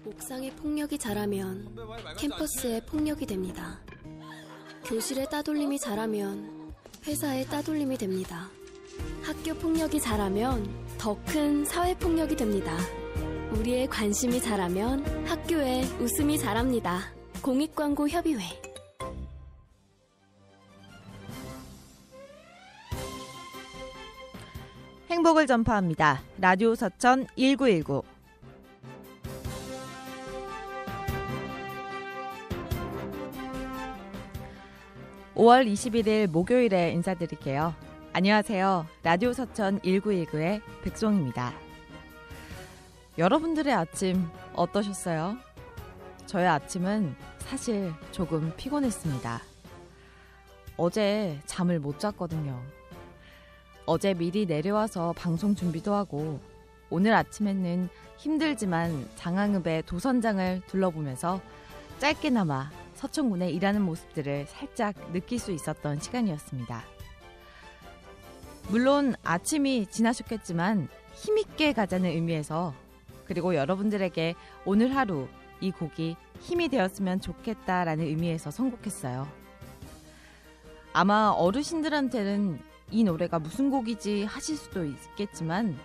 옥상에 폭력이 자라면 캠퍼스에 폭력이 됩니다. 교실에 따돌림이 자라면 회사에 따돌림이 됩니다. 학교 폭력이 자라면 더 큰 사회 폭력이 됩니다. 우리의 관심이 자라면 학교에 웃음이 자랍니다. 공익광고협의회. 행복을 전파합니다. 라디오 서천 1919. (5월 21일) 목요일에 인사드릴게요. 안녕하세요. 라디오 서천 1919의 백송입니다. 여러분들의 아침 어떠셨어요? 저의 아침은 사실 조금 피곤했습니다. 어제 잠을 못 잤거든요. 어제 미리 내려와서 방송 준비도 하고 오늘 아침에는 힘들지만 장항읍의 도선장을 둘러보면서 짧게나마 서천군의 일하는 모습들을 살짝 느낄 수 있었던 시간이었습니다. 물론 아침이 지나셨겠지만 힘있게 가자는 의미에서, 그리고 여러분들에게 오늘 하루 이 곡이 힘이 되었으면 좋겠다라는 의미에서 선곡했어요. 아마 어르신들한테는 이 노래가 무슨 곡이지 하실 수도 있겠지만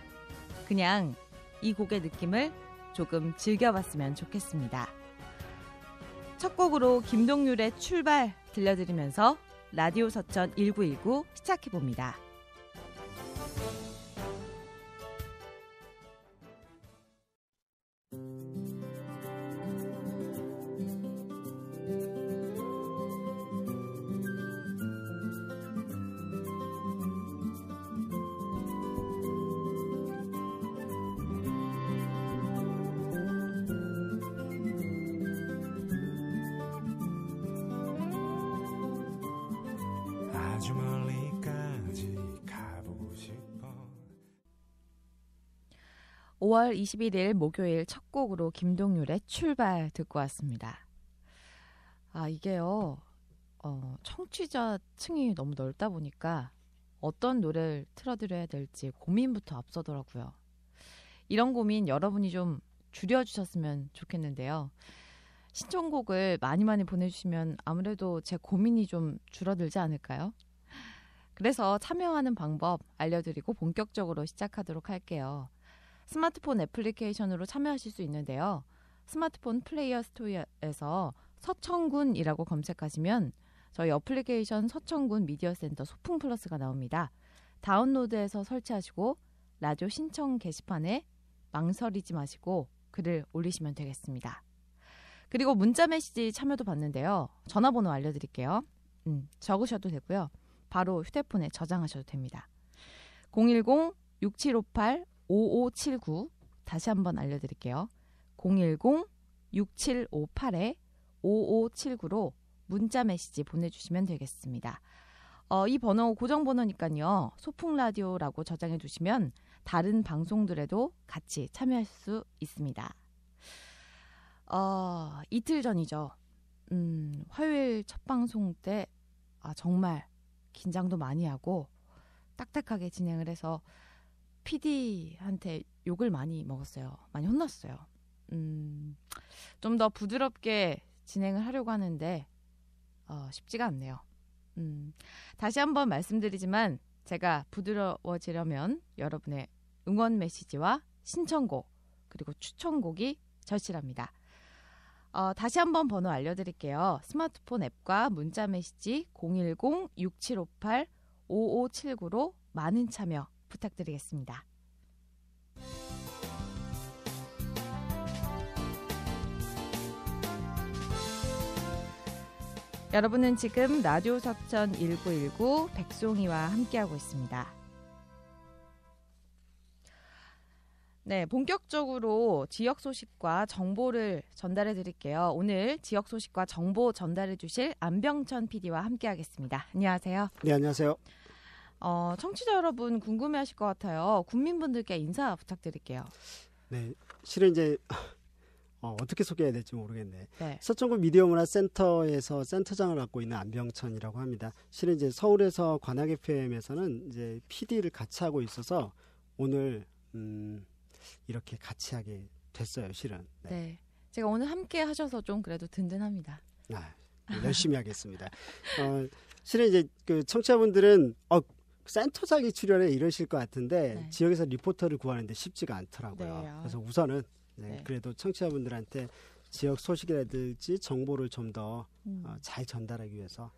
그냥 이 곡의 느낌을 조금 즐겨봤으면 좋겠습니다. 첫 곡으로 김동률의 출발 들려드리면서 라디오 서천 1919 시작해봅니다. 아주 멀리까지 가보고 싶어. 5월 21일 목요일 첫 곡으로 김동률의 출발 듣고 왔습니다. 이게요, 청취자층이 너무 넓다 보니까 어떤 노래를 틀어드려야 될지 고민부터 앞서더라고요. 이런 고민 여러분이 좀 줄여주셨으면 좋겠는데요. 신청곡을 많이 보내주시면 아무래도 제 고민이 좀 줄어들지 않을까요? 그래서 참여하는 방법 알려드리고 본격적으로 시작하도록 할게요. 스마트폰 애플리케이션으로 참여하실 수 있는데요. 스마트폰 플레이어 스토어에서 서천군이라고 검색하시면 저희 어플리케이션 서천군 미디어센터 소풍 플러스가 나옵니다. 다운로드해서 설치하시고 라디오 신청 게시판에 망설이지 마시고 글을 올리시면 되겠습니다. 그리고 문자메시지 참여도 받는데요. 전화번호 알려드릴게요. 적으셔도 되고요. 바로 휴대폰에 저장하셔도 됩니다. 010-6758-5579 다시 한번 알려드릴게요. 010-6758-5579로 문자메시지 보내주시면 되겠습니다. 이 번호 고정번호니까요. 소풍라디오라고 저장해 두시면 다른 방송들에도 같이 참여할 수 있습니다. 이틀 전이죠. 화요일 첫 방송 때 정말 긴장도 많이 하고 딱딱하게 진행을 해서 PD한테 욕을 많이 먹었어요. 많이 혼났어요. 좀 더 부드럽게 진행을 하려고 하는데 쉽지가 않네요. 다시 한번 말씀드리지만 제가 부드러워지려면 여러분의 응원 메시지와 신청곡 그리고 추천곡이 절실합니다. 다시 한번 번호 알려드릴게요. 스마트폰 앱과 문자메시지 010-6758-5579로 많은 참여 부탁드리겠습니다. 여러분은 지금 라디오 서천 1919 백송이와 함께하고 있습니다. 네, 본격적으로 지역 소식과 정보를 전달해 드릴게요. 오늘 지역 소식과 정보 전달해 주실 안병천 PD와 함께하겠습니다. 안녕하세요. 네, 안녕하세요. 청취자 여러분 궁금해하실 것 같아요. 국민분들께 인사 부탁드릴게요. 네, 실은 이제 어떻게 소개해야 될지 모르겠네. 네. 서천군 미디어문화센터에서 센터장을 맡고 있는 안병천이라고 합니다. 실은 이제 서울에서 관악 FM에서는 이제 PD를 같이 하고 있어서 오늘 이렇게 같이 하게 됐어요, 실은. 네. 제가 오늘 함께 하셔서 좀 그래도 든든합니다. 열심히 하겠습니다. 실은 이제 그 청취자분들은 센터장이 출연해 이러실 것 같은데 네. 지역에서 리포터를 구하는데 쉽지가 않더라고요. 네. 그래서 우선은 네. 그래도 청취자분들한테 지역 소식이라든지 정보를 좀 더 잘 음. 전달하기 위해서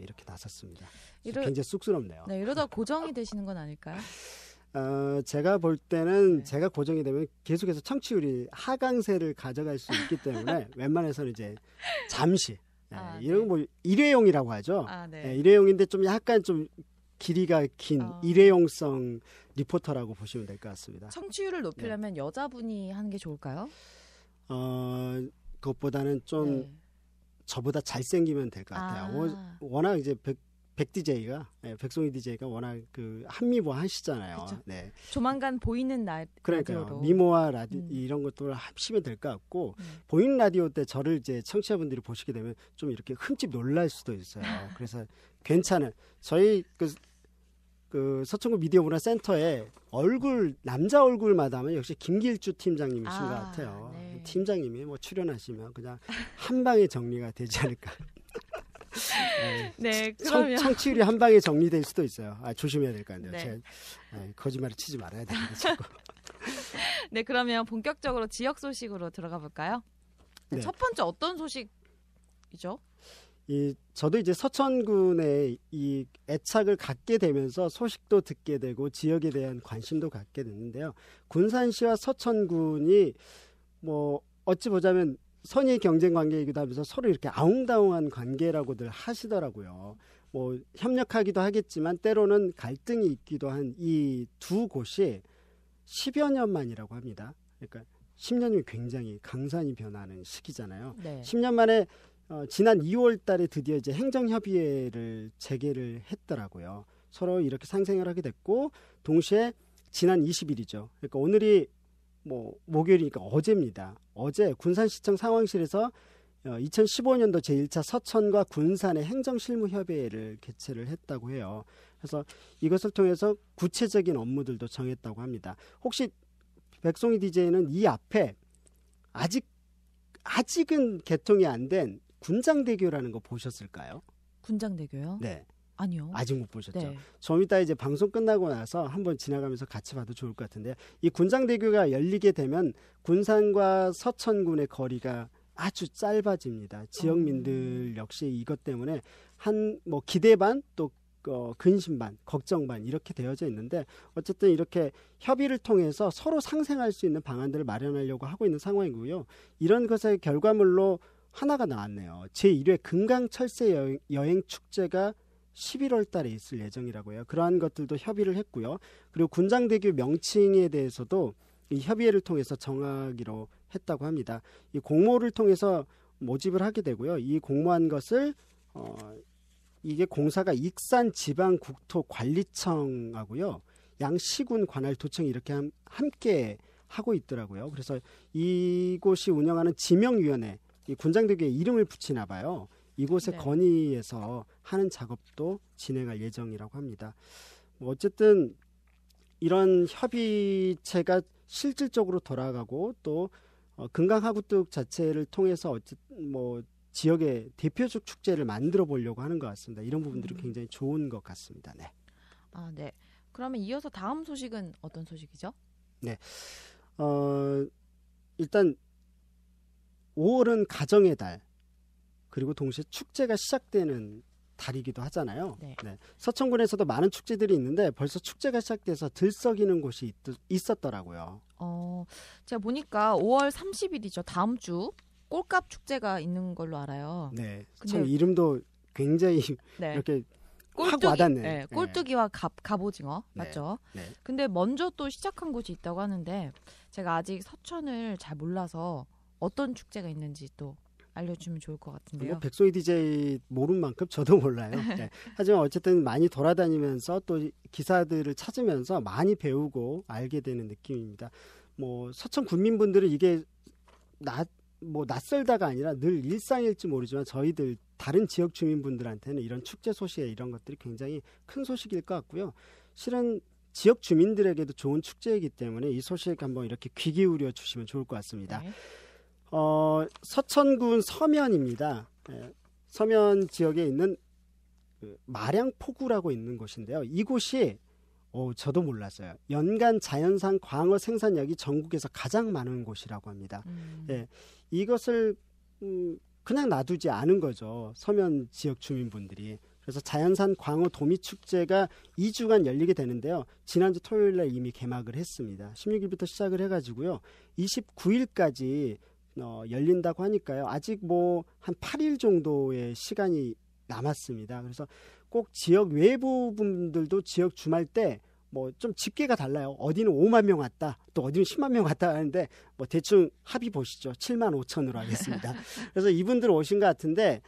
이렇게 나섰습니다. 이러- 굉장히 쑥스럽네요. 네, 이러다 고정이 되시는 건 아닐까요? 제가 볼 때는 네. 제가 고정이 되면 계속해서 청취율이 하강세를 가져갈 수 있기 때문에 웬만해서는 이제 잠시 이런 네. 뭐 일회용이라고 하죠. 네. 일회용인데 좀 약간 좀 길이가 긴 일회용성 리포터라고 보시면 될 것 같습니다. 청취율을 높이려면 여자분이 하는 게 좋을까요? 그것보다는 좀 네. 저보다 잘생기면 될 것 같아요. 워낙 이제 백 DJ가 백송이 DJ가 워낙 그 한미모하시잖아요. 그쵸. 네. 조만간 보이는 그러니까요. 라디오로. 미모와 이런 것들을 합치면 될 것 같고 보이는 라디오 때 저를 이제 청취자분들이 보시게 되면 좀 이렇게 흠집 놀랄 수도 있어요. 그래서 괜찮은 저희 그 서천구 미디어 문화센터에 남자 얼굴마다 하면 역시 김길주 팀장님이신 것 같아요. 네. 팀장님이 뭐 출연하시면 그냥 한 방에 정리가 되지 않을까. 네, 그러면 청취율이 한 방에 정리될 수도 있어요. 조심해야 될 것 같네요. 네. 제가 거짓말을 치지 말아야 되는데 자꾸. 네, 그러면 본격적으로 지역 소식으로 들어가 볼까요? 네. 첫 번째 어떤 소식이죠? 저도 이제 서천군에 이 애착을 갖게 되면서 소식도 듣게 되고 지역에 대한 관심도 갖게 됐는데요. 군산시와 서천군이 뭐 어찌 보자면 선의 경쟁 관계이기도 하면서 서로 이렇게 아웅다웅한 관계라고들 하시더라고요. 뭐 협력하기도 하겠지만 때로는 갈등이 있기도 한 이 두 곳이 10여 년 만이라고 합니다. 그러니까 10년이면 굉장히 강산이 변하는 시기잖아요. 네. 10년 만에 지난 2월 달에 드디어 이제 행정협의회를 재개를 했더라고요. 서로 이렇게 상생을 하게 됐고 동시에 지난 20일이죠. 그러니까 오늘이 뭐 목요일이니까 어제입니다. 어제 군산시청 상황실에서 2015년도 제1차 서천과 군산의 행정실무협의회를 개최를 했다고 해요. 그래서 이것을 통해서 구체적인 업무들도 정했다고 합니다. 혹시 백송이 DJ는 이 앞에 아직은 개통이 안 된 군장대교라는 거 보셨을까요? 군장대교요? 네. 아니요. 아직 못 보셨죠? 네. 좀 이따 이제 방송 끝나고 나서 한번 지나가면서 같이 봐도 좋을 것 같은데 이 군장대교가 열리게 되면 군산과 서천군의 거리가 아주 짧아집니다. 지역민들 역시 이것 때문에 뭐 기대 반 또 근심 반, 걱정 반 이렇게 되어져 있는데 어쨌든 이렇게 협의를 통해서 서로 상생할 수 있는 방안들을 마련하려고 하고 있는 상황이고요. 이런 것의 결과물로 하나가 나왔네요. 제1회 금강철새 여행 축제가 11월 달에 있을 예정이라고 해요. 그러한 것들도 협의를 했고요. 그리고 군장대교 명칭에 대해서도 이 협의회를 통해서 정하기로 했다고 합니다. 이 공모를 통해서 모집을 하게 되고요. 이 공모한 것을 이게 공사가 익산지방국토관리청하고요. 양시군 관할도청이 이렇게 함께 하고 있더라고요. 그래서 이곳이 운영하는 지명위원회, 이 군장대교에 이름을 붙이나 봐요. 이곳에 네. 건의해서 하는 작업도 진행할 예정이라고 합니다. 뭐 어쨌든 이런 협의체가 실질적으로 돌아가고 또 금강하구뚝 자체를 통해서 어쨌든 뭐 지역의 대표적 축제를 만들어 보려고 하는 것 같습니다. 이런 부분들이 굉장히 좋은 것 같습니다. 네. 네. 그러면 이어서 다음 소식은 어떤 소식이죠? 네. 일단 5월은 가정의 달 그리고 동시에 축제가 시작되는 달이기도 하잖아요. 네. 네. 서천군에서도 많은 축제들이 있는데 벌써 축제가 시작돼서 들썩이는 곳이 있었더라고요. 제가 보니까 5월 30일이죠. 다음 주 꼴값 축제가 있는 걸로 알아요. 네. 근데- 참 이름도 굉장히 네. 이렇게 확 와닿네. 꼴뚜기와 갑오징어 네. 맞죠? 네. 근데 먼저 또 시작한 곳이 있다고 하는데 제가 아직 서천을 잘 몰라서 어떤 축제가 있는지 또 알려주면 좋을 것 같은데요. 뭐 백소희 DJ 모르는 만큼 저도 몰라요. 네. 하지만 어쨌든 많이 돌아다니면서 또 기사들을 찾으면서 많이 배우고 알게 되는 느낌입니다. 뭐 서천 군민분들은 이게 낯설다가 아니라 늘 일상일지 모르지만 저희들 다른 지역 주민분들한테는 이런 축제 소식에 이런 것들이 굉장히 큰 소식일 것 같고요. 실은 지역 주민들에게도 좋은 축제이기 때문에 이 소식 한번 이렇게 귀 기울여 주시면 좋을 것 같습니다. 네. 서천군 서면입니다. 예, 서면 지역에 있는 그 마량포구라고 있는 곳인데요. 이곳이 저도 몰랐어요. 연간 자연산 광어 생산량이 전국에서 가장 많은 곳이라고 합니다. 예, 이것을 그냥 놔두지 않은 거죠. 서면 지역 주민분들이. 그래서 자연산 광어 도미축제가 2주간 열리게 되는데요. 지난주 토요일 날 이미 개막을 했습니다. 16일부터 시작을 해가지고요. 29일까지 열린다고 하니까요. 아직 뭐 한 8일 정도의 시간이 남았습니다. 그래서 꼭 지역 외부 분들도 지역 주말 때 뭐 좀 집계가 달라요. 어디는 5만 명 왔다, 또 어디는 10만 명 왔다 하는데 뭐 대충 합의 보시죠. 7만 5천으로 하겠습니다. 그래서 이분들 오신 것 같은데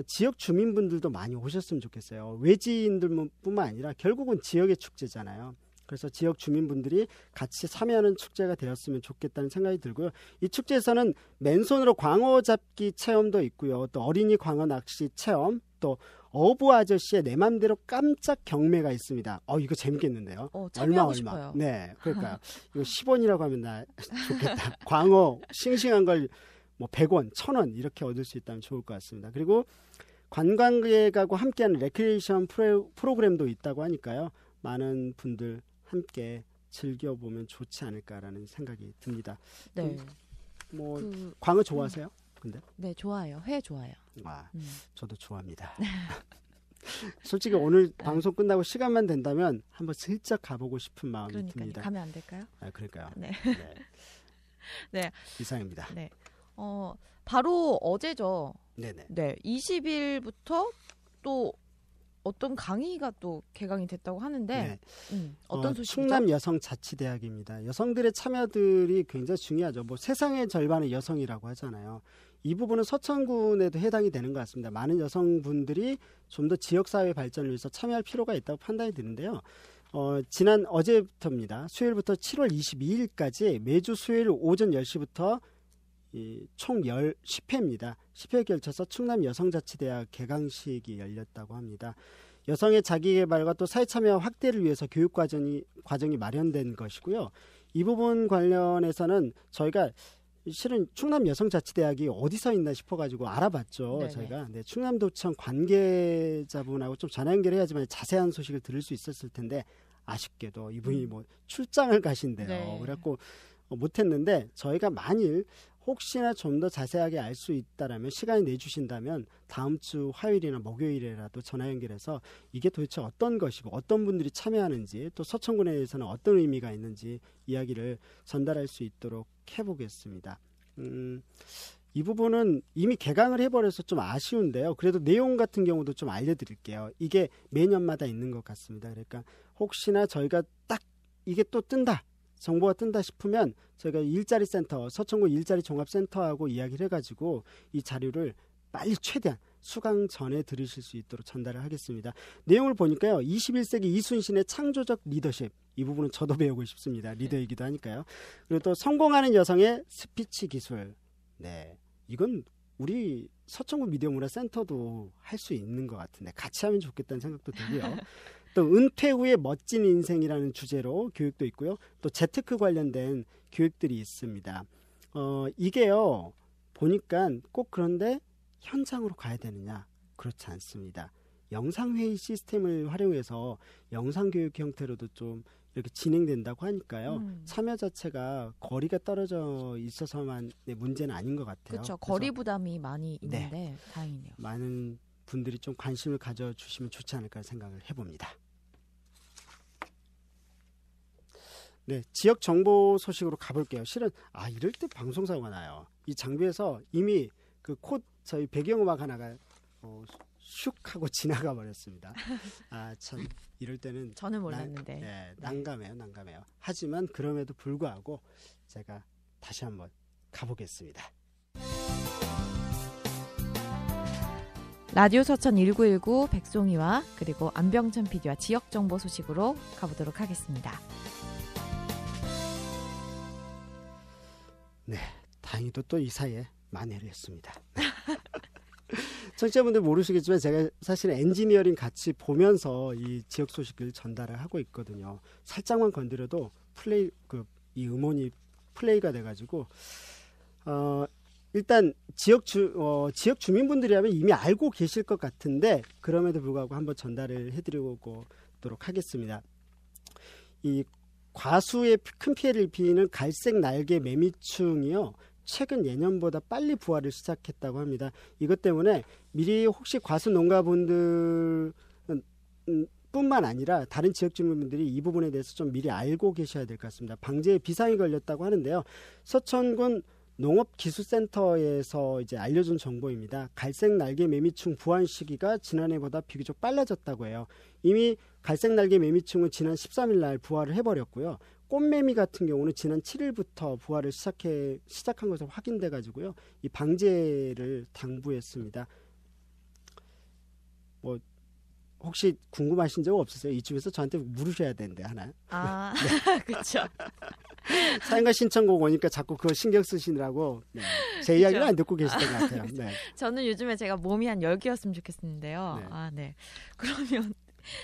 지역 주민분들도 많이 오셨으면 좋겠어요. 외지인들뿐만 아니라 결국은 지역의 축제잖아요. 그래서 지역 주민분들이 같이 참여하는 축제가 되었으면 좋겠다는 생각이 들고요. 이 축제에서는 맨손으로 광어 잡기 체험도 있고요. 또 어린이 광어 낚시 체험, 또 어부 아저씨의 내 맘대로 깜짝 경매가 있습니다. 이거 재밌겠는데요. 참여하고 싶어요. 네, 그러니까요. 이거 10원이라고 하면 나 좋겠다. 광어 싱싱한 걸 뭐 100원, 1000원 이렇게 얻을 수 있다면 좋을 것 같습니다. 그리고 관광객하고 함께하는 레크리에이션 프로그램도 있다고 하니까요. 많은 분들 함께 즐겨보면 좋지 않을까라는 생각이 듭니다. 네. 뭐 광어 좋아하세요? 근데? 네, 좋아요. 회 좋아요. 저도 좋아합니다. 솔직히 오늘 방송 끝나고 시간만 된다면 한번 슬쩍 가보고 싶은 마음이 듭니다. 가면 안 될까요? 그럴까요? 네. 네. 이상입니다. 네. 바로 어제죠. 네네. 네, 20일부터 또 어떤 강의가 또 개강이 됐다고 하는데 어떤 소식이죠? 충남 여성자치대학입니다. 여성들의 참여들이 굉장히 중요하죠. 뭐 세상의 절반은 여성이라고 하잖아요. 이 부분은 서천군에도 해당이 되는 것 같습니다. 많은 여성분들이 좀 더 지역사회 발전을 위해서 참여할 필요가 있다고 판단이 드는데요. 지난 어제부터입니다. 수요일부터 7월 22일까지 매주 수요일 오전 10시부터 총 10회입니다. 10회에 걸쳐서 충남 여성자치대학 개강식이 열렸다고 합니다. 여성의 자기개발과 또 사회참여 확대를 위해서 교육과정이 마련된 것이고요. 이 부분 관련해서는 저희가 실은 충남 여성자치대학이 어디서 있나 싶어가지고 알아봤죠. 네네. 저희가 충남도청 관계자분하고 좀 전화 연결해야지만 자세한 소식을 들을 수 있었을 텐데 아쉽게도 이분이 뭐 출장을 가신대요. 네. 그래갖고 못했는데 저희가 만일 혹시나 좀 더 자세하게 알 수 있다라면 시간이 내주신다면 다음 주 화요일이나 목요일에라도 전화 연결해서 이게 도대체 어떤 것이고 어떤 분들이 참여하는지 또 서천군에 대해서는 어떤 의미가 있는지 이야기를 전달할 수 있도록 해보겠습니다. 이 부분은 이미 개강을 해버려서 좀 아쉬운데요. 그래도 내용 같은 경우도 좀 알려드릴게요. 이게 매년마다 있는 것 같습니다. 그러니까 혹시나 저희가 딱 이게 또 뜬다. 정보가 뜬다 싶으면 저희가 일자리 센터, 서천군 일자리 종합센터하고 이야기를 해가지고 이 자료를 빨리 최대한 수강 전에 들으실 수 있도록 전달을 하겠습니다. 내용을 보니까요. 21세기 이순신의 창조적 리더십, 이 부분은 저도 배우고 싶습니다. 리더이기도 하니까요. 그리고 또 성공하는 여성의 스피치 기술. 네, 이건 우리 서천군 미디어문화센터도 할 수 있는 것 같은데 같이 하면 좋겠다는 생각도 들고요. 또 은퇴 후의 멋진 인생이라는 주제로 교육도 있고요. 또 재테크 관련된 교육들이 있습니다. 이게요. 보니까 꼭 그런데 현장으로 가야 되느냐? 그렇지 않습니다. 영상회의 시스템을 활용해서 영상교육 형태로도 좀 이렇게 진행된다고 하니까요. 참여 자체가 거리가 떨어져 있어서만 문제는 아닌 것 같아요. 그렇죠. 거리 부담이 많이 있는데 다행이네요. 많은 분들이 좀 관심을 가져주시면 좋지 않을까 생각을 해봅니다. 네, 지역 정보 소식으로 가볼게요. 실은 이럴 때 방송사고가 나요. 이 장비에서 이미 그 저희 배경음악 하나가 슉 하고 지나가 버렸습니다. 참 이럴 때는 저는 몰랐는데. 난감해요. 하지만 그럼에도 불구하고 제가 다시 한번 가보겠습니다. 라디오 서천 1919 백송이와 그리고 안병천 PD와 지역 정보 소식으로 가보도록 하겠습니다. 네, 다행히도 또 이 사이에 만회를 했습니다. 청취자분들 모르시겠지만 제가 사실 엔지니어링 같이 보면서 이 지역 소식을 전달을 하고 있거든요. 살짝만 건드려도 이 음원이 플레이가 돼가지고 일단 지역 주민분들이라면 이미 알고 계실 것 같은데 그럼에도 불구하고 한번 전달을 해드리도록 하겠습니다. 이 과수에 큰 피해를 입히는 갈색 날개 매미충이요. 최근 예년보다 빨리 부화를 시작했다고 합니다. 이것 때문에 미리 혹시 과수 농가분들 뿐만 아니라 다른 지역 주민분들이 이 부분에 대해서 좀 미리 알고 계셔야 될 것 같습니다. 방제에 비상이 걸렸다고 하는데요. 서천군 농업기술센터에서 이제 알려준 정보입니다. 갈색 날개 매미충 부화 시기가 지난해보다 비교적 빨라졌다고 해요. 이미 갈색 날개 매미충은 지난 13일 날 부화를 해버렸고요. 꽃매미 같은 경우는 지난 7일부터 부화를 시작한 것으로 확인돼 가지고요. 이 방제를 당부했습니다. 뭐 혹시 궁금하신 적 없으세요? 이쯤에서 저한테 물으셔야 되는데 하나. 아, 그렇죠. 사연과 신청곡 오니까 자꾸 그거 신경 쓰시느라고 제 이야기를 안 듣고 계시던 것 같아요. 네. 저는 요즘에 제가 몸이 한 10개였으면 좋겠는데요. 네. 아, 네. 그러면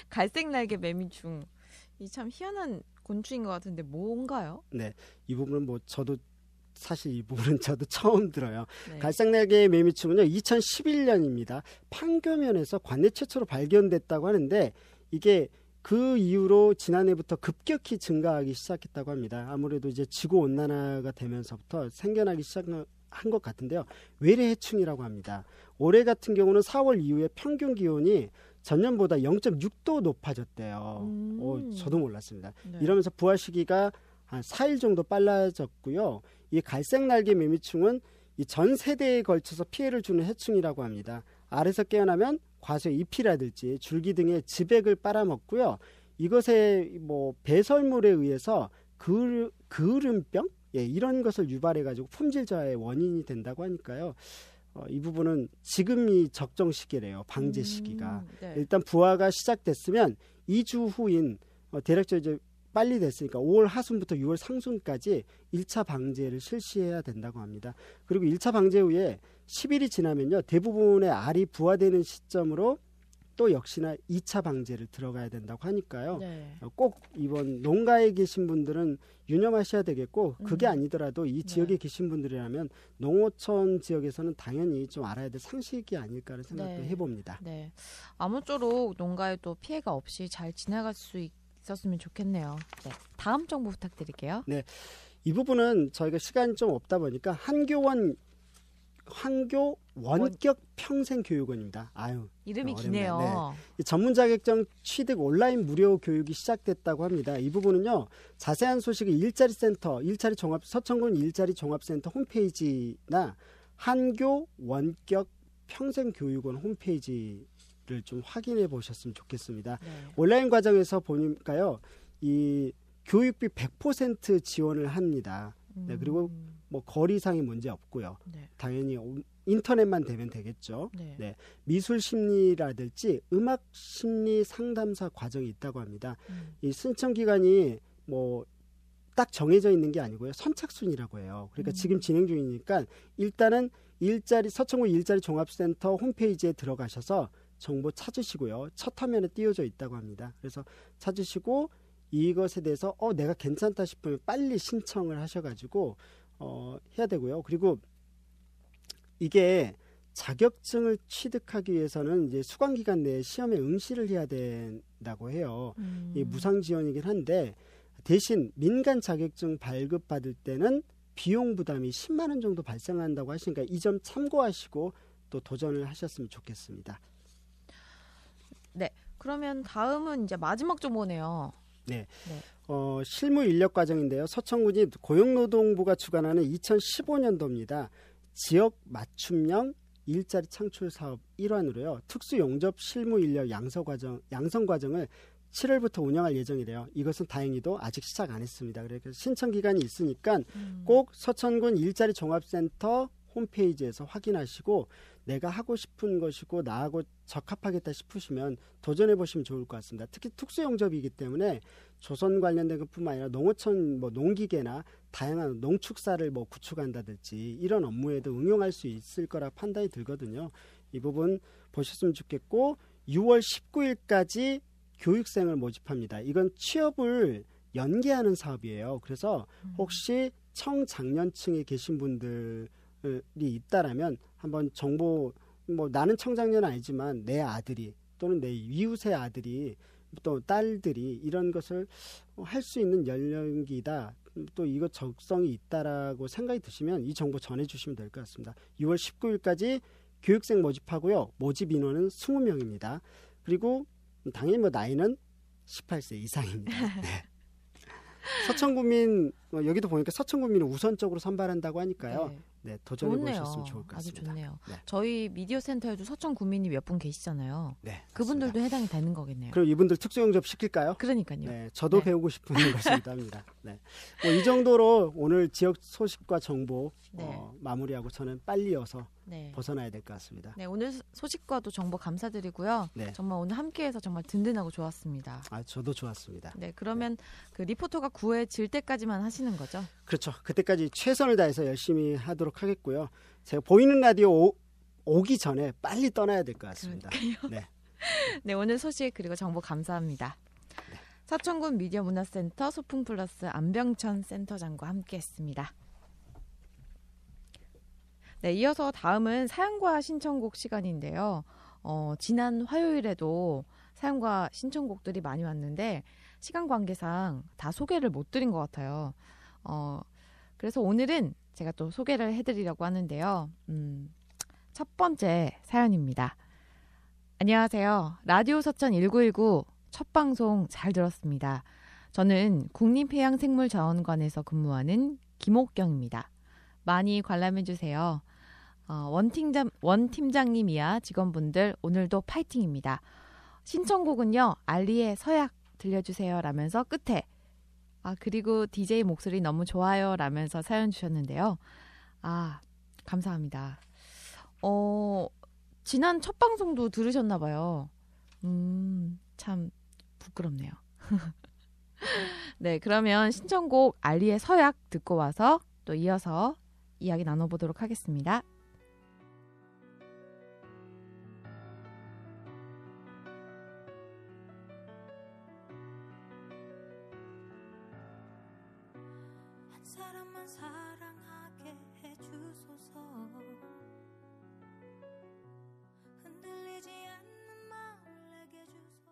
갈색 날개 매미충 이 참 희한한 곤충인 것 같은데 뭔가요? 네, 이 부분은 뭐 저도 사실 이 부분은 저도 처음 들어요. 네. 갈색날개 매미충은요 2011년입니다. 판교면에서 관내 최초로 발견됐다고 하는데 이게 그 이후로 지난해부터 급격히 증가하기 시작했다고 합니다. 아무래도 이제 지구 온난화가 되면서부터 생겨나기 시작한 것 같은데요. 외래 해충이라고 합니다. 올해 같은 경우는 4월 이후에 평균 기온이 전년보다 0.6도 높아졌대요. 저도 몰랐습니다. 네. 이러면서 부화 시기가 한 4일 정도 빨라졌고요. 이 갈색날개 매미충은 이 전 세대에 걸쳐서 피해를 주는 해충이라고 합니다. 알에서 깨어나면 과수의 잎이라든지 줄기 등의 지백을 빨아먹고요. 이것의 뭐 배설물에 의해서 그을음병 이런 것을 유발해가지고 품질 저하의 원인이 된다고 하니까요. 이 부분은 지금이 적정 시기래요. 방제 시기가. 네. 일단 부화가 시작됐으면 2주 후인 대략적으로 이제 빨리 됐으니까 5월 하순부터 6월 상순까지 1차 방제를 실시해야 된다고 합니다. 그리고 1차 방제 후에 10일이 지나면요. 대부분의 알이 부화되는 시점으로 또 역시나 2차 방제를 들어가야 된다고 하니까요. 네. 꼭 이번 농가에 계신 분들은 유념하셔야 되겠고 그게 아니더라도 이 지역에 계신 분들이라면 농어촌 지역에서는 당연히 좀 알아야 될 상식이 아닐까라는 생각도 네. 해봅니다. 네. 아무쪼록 농가에 또 피해가 없이 잘 지나갈 수 있었으면 좋겠네요. 네. 다음 정보 부탁드릴게요. 이 부분은 저희가 시간이 좀 없다 보니까 한교 원격 평생교육원입니다. 아유, 이름이 어렵네. 기네요. 이 전문 자격증 취득 온라인 무료 교육이 시작됐다고 합니다. 이 부분은요. 자세한 소식은 서천군 일자리 종합센터 홈페이지나 한교 원격 평생교육원 홈페이지를 좀 확인해 보셨으면 좋겠습니다. 네. 온라인 과정에서 보니까요. 이 교육비 100% 지원을 합니다. 네, 그리고 뭐 거리상의 문제 없고요. 네. 당연히 인터넷만 되면 되겠죠. 네. 네, 미술 심리라든지 음악 심리 상담사 과정이 있다고 합니다. 이 신청 기간이 뭐 딱 정해져 있는 게 아니고요. 선착순이라고 해요. 그러니까 지금 진행 중이니까 일단은 서천군 일자리 종합센터 홈페이지에 들어가셔서 정보 찾으시고요. 첫 화면에 띄워져 있다고 합니다. 그래서 찾으시고 이것에 대해서 내가 괜찮다 싶으면 빨리 신청을 하셔가지고 해야 되고요. 그리고 이게 자격증을 취득하기 위해서는 이제 수강 기간 내에 시험에 응시를 해야 된다고 해요. 이 무상 지원이긴 한데 대신 민간 자격증 발급받을 때는 비용 부담이 10만 원 정도 발생한다고 하시니까 이 점 참고하시고 또 도전을 하셨으면 좋겠습니다. 네. 그러면 다음은 이제 마지막 정보네요. 네. 네. 실무 인력 과정인데요. 서천군이 고용노동부가 주관하는 2015년도입니다. 지역 맞춤형 일자리 창출 사업 일환으로요. 특수 용접 실무 인력 양성 과정을 7월부터 운영할 예정이래요. 이것은 다행히도 아직 시작 안 했습니다. 그래서 신청 기간이 있으니까 꼭 서천군 일자리 종합센터 홈페이지에서 확인하시고 내가 하고 싶은 것이고 나하고 적합하겠다 싶으시면 도전해 보시면 좋을 것 같습니다. 특히 특수용접이기 때문에 조선 관련된 것뿐만 아니라 농어촌 농기계나 다양한 농축사를 구축한다든지 이런 업무에도 응용할 수 있을 거라 판단이 들거든요. 이 부분 보셨으면 좋겠고 6월 19일까지 교육생을 모집합니다. 이건 취업을 연계하는 사업이에요. 그래서 혹시 청장년층에 계신 분들이 있다라면 한번 정보 뭐 나는 청장년은 아니지만 내 아들이 또는 내 이웃의 아들이 또 딸들이 이런 것을 할 수 있는 연령기다. 또 이거 적성이 있다라고 생각이 드시면 이 정보 전해주시면 될 것 같습니다. 6월 19일까지 교육생 모집하고요. 모집 인원은 20명입니다. 그리고 당연히 뭐 나이는 18세 이상입니다. 네. 서천구민 여기도 보니까 서천구민을 우선적으로 선발한다고 하니까요. 네. 네, 도전해 좋네요. 보셨으면 좋을 것 아주 같습니다. 좋네요. 네. 저희 미디어 센터에도 서천 구민이 몇 분 계시잖아요. 네, 그분들도 맞습니다. 해당이 되는 거겠네요. 그럼 이분들 특수영접 시킬까요? 그러니까요. 네, 저도 네. 배우고 싶은 것이기도 합니다. 네. 이 정도로 오늘 지역 소식과 정보 네. 마무리하고 저는 빨리 이어서 네. 벗어나야 될 것 같습니다. 네, 오늘 소식과도 정보 감사드리고요. 네. 정말 오늘 함께해서 정말 든든하고 좋았습니다. 저도 좋았습니다. 네, 그러면 그 리포터가 구해질 때까지만 하시는 거죠? 그렇죠. 그때까지 최선을 다해서 열심히 하도록 하겠고요. 제가 보이는 라디오 오기 전에 빨리 떠나야 될 것 같습니다. 네. 네, 오늘 소식 그리고 정보 감사합니다. 서천군 미디어 문화센터 소풍 플러스 안병천 센터장과 함께했습니다. 네, 이어서 다음은 사연과 신청곡 시간인데요. 지난 화요일에도 사연과 신청곡들이 많이 왔는데 시간 관계상 다 소개를 못 드린 것 같아요. 그래서 오늘은 제가 또 소개를 해드리려고 하는데요. 첫 번째 사연입니다. 안녕하세요. 라디오 서천 1919 첫 방송 잘 들었습니다. 저는 국립해양생물자원관에서 근무하는 김옥경입니다. 많이 관람해주세요. 원 팀장님이야 직원분들 오늘도 파이팅입니다. 신청곡은요. 알리의 서약 들려주세요 라면서 끝에 그리고 DJ 목소리 너무 좋아요 라면서 사연 주셨는데요. 감사합니다. 지난 첫 방송도 들으셨나 봐요. 참 부끄럽네요. 네, 그러면 신청곡 알리의 서약 듣고 와서 또 이어서 이야기 나눠보도록 하겠습니다. 한 사람만 사랑하게 해주소서 흔들리지 않는 마음을 내게 주소서.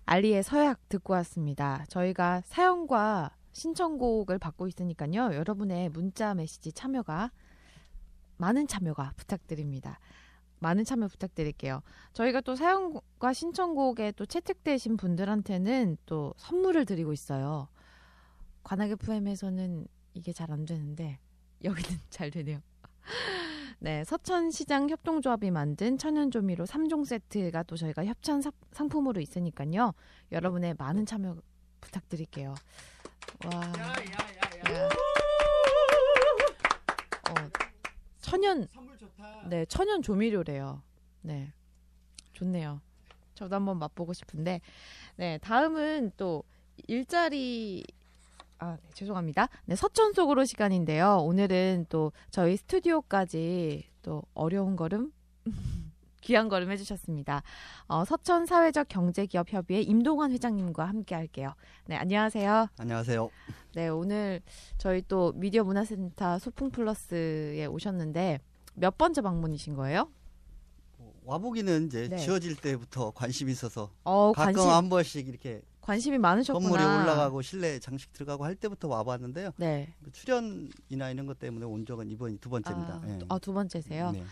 알리의 서약 듣고 왔습니다. 저희가 사연과 신청곡을 받고 있으니까요. 여러분의 문자 메시지 많은 참여가 부탁드립니다. 많은 참여 부탁드릴게요. 저희가 또 사연과 신청곡에 또 채택되신 분들한테는 또 선물을 드리고 있어요. 관악 FM에서는 이게 잘 안 되는데 여기는 잘 되네요. 네, 서천시장 협동조합이 만든 천연조미료 3종 세트가 또 저희가 협찬 상품으로 있으니까요. 여러분의 많은 참여 부탁드릴게요. 와, 야. 선물 좋다. 네, 천연 조미료래요. 네, 좋네요. 저도 한번 맛보고 싶은데, 네, 다음은 또 일자리. 네, 죄송합니다. 네, 서천 속으로 시간인데요. 오늘은 또 저희 스튜디오까지 또 어려운 걸음, 귀한 걸음 해주셨습니다. 서천 사회적 경제기업 협의회 임동환 회장님과 함께 할게요. 네, 안녕하세요. 안녕하세요. 네, 오늘 저희 또 미디어 문화센터 소풍 플러스에 오셨는데 몇 번째 방문이신 거예요? 와보기는 이제 네. 지어질 때부터 관심이 있어서 관심, 가끔 한 번씩 이렇게 관심이 많으셨구나. 건물이 올라가고 실내 장식 들어가고 할 때부터 와봤는데요. 네. 출연이나 이런 것 때문에 온 적은 이번이 두 번째입니다. 예. 두 번째세요? 네.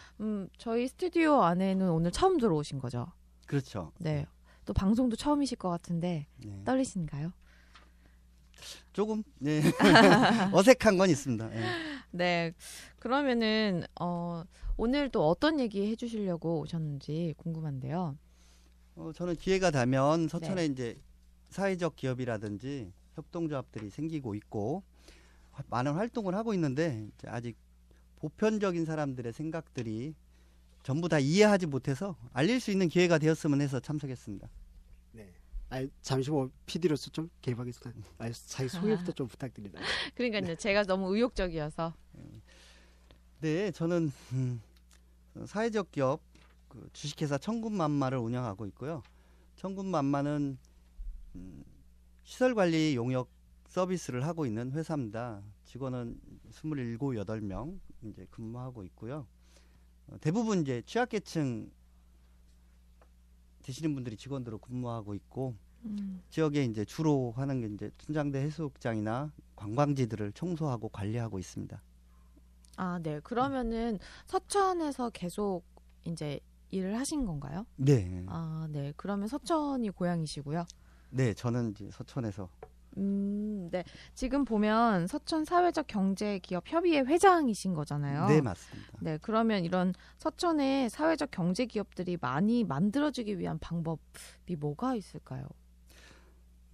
저희 스튜디오 안에는 오늘 처음 들어오신 거죠? 그렇죠. 네. 또 방송도 처음이실 것 같은데 네. 떨리신가요? 조금 네. 어색한 건 있습니다. 예. 네. 그러면은 오늘 또 어떤 얘기 해주시려고 오셨는지 궁금한데요. 저는 기회가 되면 서천에 네. 이제 사회적 기업이라든지 협동조합들이 생기고 있고 많은 활동을 하고 있는데 이제 아직 보편적인 사람들의 생각들이 전부 다 이해하지 못해서 알릴 수 있는 기회가 되었으면 해서 참석했습니다. 네. 잠시 뭐 PD로서 좀 개입하겠습니다. 자기 소개부터 좀 부탁드립니다. 그러니까요. 제가 너무 의욕적이어서. 네, 저는 사회적 기업 주식회사 천군만마를 운영하고 있고요. 천군만마는 시설관리 용역 서비스를 하고 있는 회사입니다. 직원은 27, 8명 이제 근무하고 있고요. 대부분 이제 취약계층 되시는 분들이 직원들로 근무하고 있고 지역에 이제 주로 하는 게 이제 춘장대 해수욕장이나 관광지들을 청소하고 관리하고 있습니다. 아, 네. 그러면은 서천에서 계속 이제 일을 하신 건가요? 네. 아, 네. 그러면 서천이 고향이시고요. 네, 저는 이제 서천에서 네. 지금 보면 서천 사회적 경제 기업 협의회 회장이신 거잖아요. 네, 맞습니다. 네. 그러면 이런 서천의 사회적 경제 기업들이 많이 만들어지기 위한 방법이 뭐가 있을까요?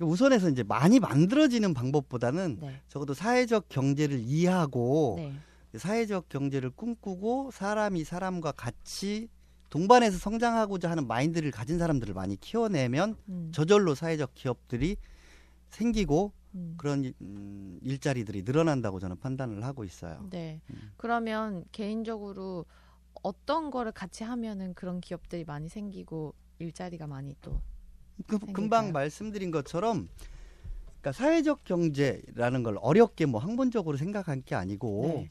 우선해서 이제 많이 만들어지는 방법보다는 네. 적어도 사회적 경제를 이해하고 네. 사회적 경제를 꿈꾸고 사람이 사람과 같이 동반해서 성장하고자 하는 마인드를 가진 사람들을 많이 키워내면 저절로 사회적 기업들이 생기고 그런 일자리들이 늘어난다고 저는 판단을 하고 있어요. 네. 그러면 개인적으로 어떤 거를 같이 하면은 그런 기업들이 많이 생기고 일자리가 많이 또 금방 말씀드린 것처럼 그러니까 사회적 경제라는 걸 어렵게 뭐 학문적으로 생각한 게 아니고 네.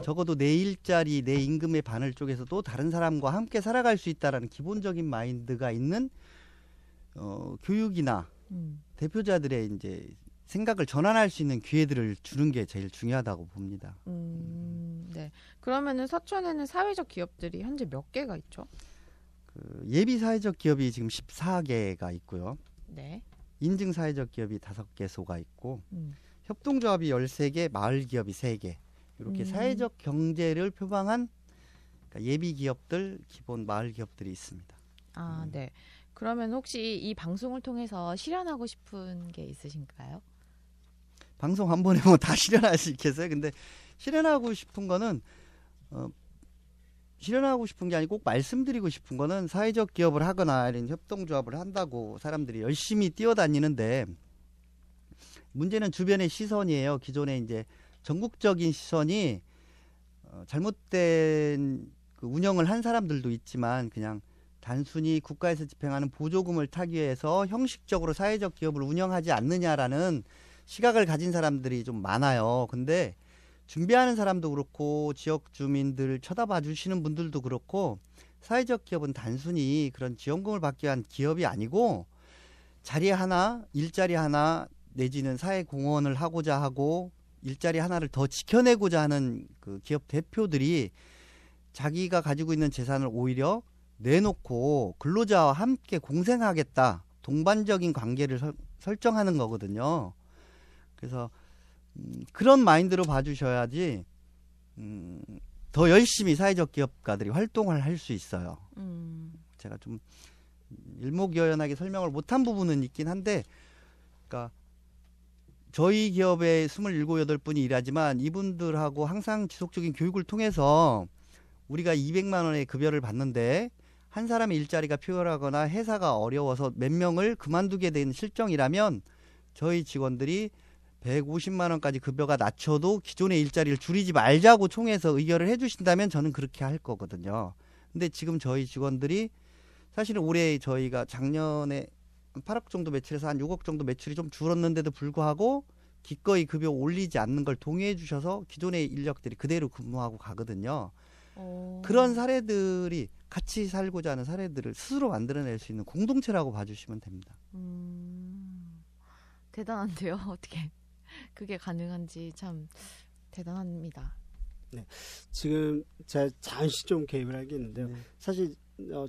적어도 내 일자리, 내 임금의 반을 쪽에서도 다른 사람과 함께 살아갈 수 있다라는 기본적인 마인드가 있는 교육이나 대표자들의 이제 생각을 전환할 수 있는 기회들을 주는 게 제일 중요하다고 봅니다. 네. 그러면은 서천에는 사회적 기업들이 현재 몇 개가 있죠? 예비 사회적 기업이 지금 14개가 있고요. 네. 인증 사회적 기업이 5개소가 있고 협동조합이 13개, 마을 기업이 3개. 이렇게 사회적 경제를 표방한 그러니까 예비 기업들, 기본 마을 기업들이 있습니다. 아, 네. 그러면 혹시 이 방송을 통해서 실현하고 싶은 게 있으신가요? 방송 한 번에 뭐 다 실현할 수 있겠어요? 근데 실현하고 싶은 거는 실현하고 싶은 게 아니고 꼭 말씀드리고 싶은 거는 사회적 기업을 하거나 이런 협동조합을 한다고 사람들이 열심히 뛰어다니는데 문제는 주변의 시선이에요. 기존에 이제 전국적인 시선이 잘못된 그 운영을 한 사람들도 있지만 그냥 단순히 국가에서 집행하는 보조금을 타기 위해서 형식적으로 사회적 기업을 운영하지 않느냐라는 시각을 가진 사람들이 좀 많아요. 근데 준비하는 사람도 그렇고 지역 주민들 쳐다봐 주시는 분들도 그렇고 사회적 기업은 단순히 그런 지원금을 받기 위한 기업이 아니고 자리 하나, 일자리 하나 내지는 사회 공헌을 하고자 하고 일자리 하나를 더 지켜내고자 하는 그 기업 대표들이 자기가 가지고 있는 재산을 오히려 내놓고 근로자와 함께 공생하겠다. 동반적인 관계를 설정하는 거거든요. 그래서 그런 마인드로 봐주셔야지 더 열심히 사회적 기업가들이 활동을 할 수 있어요. 제가 좀 일목요연하게 설명을 못한 부분은 있긴 한데 그러니까 저희 기업에 27, 8분이 일하지만 이분들하고 항상 지속적인 교육을 통해서 우리가 200만 원의 급여를 받는데 한 사람의 일자리가 필요하거나 회사가 어려워서 몇 명을 그만두게 된 실정이라면 저희 직원들이 150만 원까지 급여가 낮춰도 기존의 일자리를 줄이지 말자고 총회에서 의결을 해주신다면 저는 그렇게 할 거거든요. 근데 지금 저희 직원들이 사실은 올해 저희가 작년에 8억 정도 매출에서 한 6억 정도 매출이 좀 줄었는데도 불구하고 기꺼이 급여 올리지 않는 걸 동의해 주셔서 기존의 인력들이 그대로 근무하고 가거든요. 그런 사례들이 같이 살고자 하는 사례들을 스스로 만들어낼 수 있는 공동체라고 봐주시면 됩니다. 대단한데요. 어떻게 그게 가능한지 참 대단합니다. 네, 지금 제가 잠시 좀 개입을 하겠는데요. 네. 사실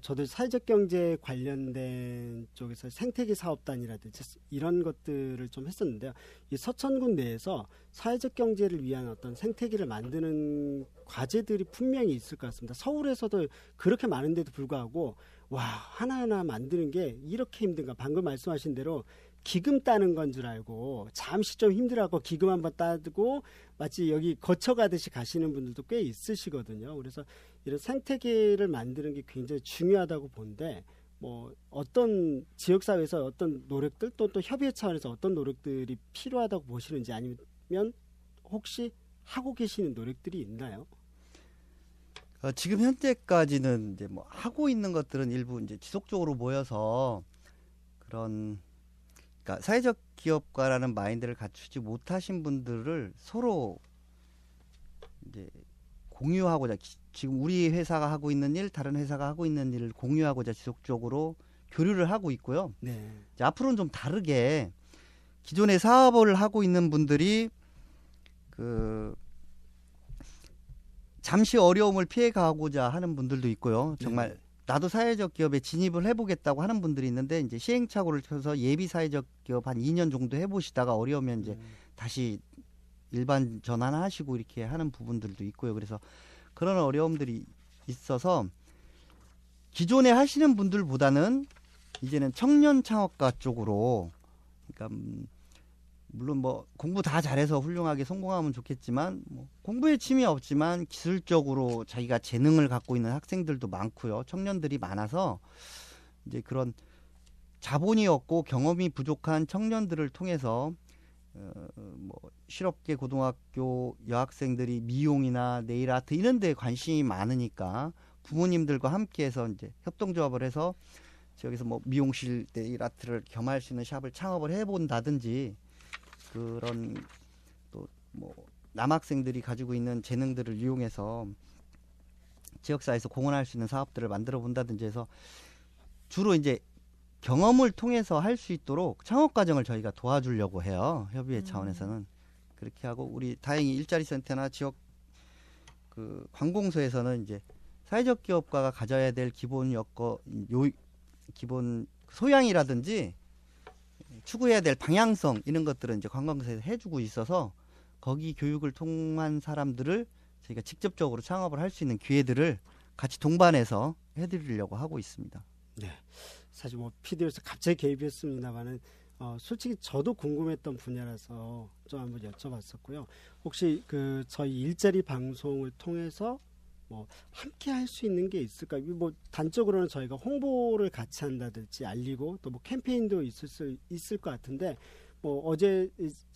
저도 사회적 경제 관련된 쪽에서 생태계 사업단이라든지 이런 것들을 좀 했었는데요. 이 서천군 내에서 사회적 경제를 위한 어떤 생태계를 만드는 과제들이 분명히 있을 것 같습니다. 서울에서도 그렇게 많은데도 불구하고 와 하나하나 만드는 게 이렇게 힘든가. 방금 말씀하신 대로 기금 따는 건 줄 알고 잠시 좀 힘들어하고 기금 한번 따고 마치 여기 거쳐가듯이 가시는 분들도 꽤 있으시거든요. 그래서 이런 생태계를 만드는 게 굉장히 중요하다고 보는데 뭐 어떤 지역사회에서 어떤 노력들 또 협의회 차원에서 어떤 노력들이 필요하다고 보시는지 아니면 혹시 하고 계시는 노력들이 있나요? 지금 현재까지는 이제 뭐 하고 있는 것들은 일부 이제 지속적으로 모여서 그런 그러니까 사회적 기업가라는 마인드를 갖추지 못하신 분들을 서로 이제 공유하고자 지금 우리 회사가 하고 있는 일, 다른 회사가 하고 있는 일을 공유하고자 지속적으로 교류를 하고 있고요. 네. 이제 앞으로는 좀 다르게 기존에 사업을 하고 있는 분들이 잠시 어려움을 피해가고자 하는 분들도 있고요. 정말 네. 나도 사회적 기업에 진입을 해보겠다고 하는 분들이 있는데 이제 시행착오를 켜서 예비 사회적 기업 한 2년 정도 해보시다가 어려우면 이제 다시 일반 전환하시고 이렇게 하는 부분들도 있고요. 그래서 그런 어려움들이 있어서 기존에 하시는 분들보다는 이제는 청년 창업가 쪽으로, 그러니까 물론 뭐 공부 다 잘해서 훌륭하게 성공하면 좋겠지만 뭐 공부에 취미 없지만 기술적으로 자기가 재능을 갖고 있는 학생들도 많고요. 청년들이 많아서 이제 그런 자본이 없고 경험이 부족한 청년들을 통해서 뭐 실업계 고등학교 여학생들이 미용이나 네일 아트 이런 데 관심이 많으니까 부모님들과 함께해서 이제 협동조합을 해서 저기서 뭐 미용실 네일 아트를 겸할 수 있는 샵을 창업을 해본다든지, 그런 또 뭐 남학생들이 가지고 있는 재능들을 이용해서 지역사회에서 공헌할 수 있는 사업들을 만들어 본다든지 해서 주로 이제 경험을 통해서 할 수 있도록 창업 과정을 저희가 도와주려고 해요. 협의회 차원에서는 그렇게 하고, 우리 다행히 일자리 센터나 지역 관공서에서는 이제 사회적 기업가가 가져야 될 기본 기본 소양이라든지 추구해야 될 방향성 이런 것들은 이제 관광서에서 해주고 있어서 거기 교육을 통한 사람들을 저희가 직접적으로 창업을 할 수 있는 기회들을 같이 동반해서 해드리려고 하고 있습니다. 네. 사실 뭐 PD로서 갑자기 개입했습니다만은 솔직히 저도 궁금했던 분야라서 좀 한번 여쭤봤었고요. 혹시 저희 일자리 방송을 통해서 뭐 함께 할 수 있는 게 있을까요? 뭐 단적으로는 저희가 홍보를 같이 한다든지 알리고 또 뭐 캠페인도 있을 것 같은데, 뭐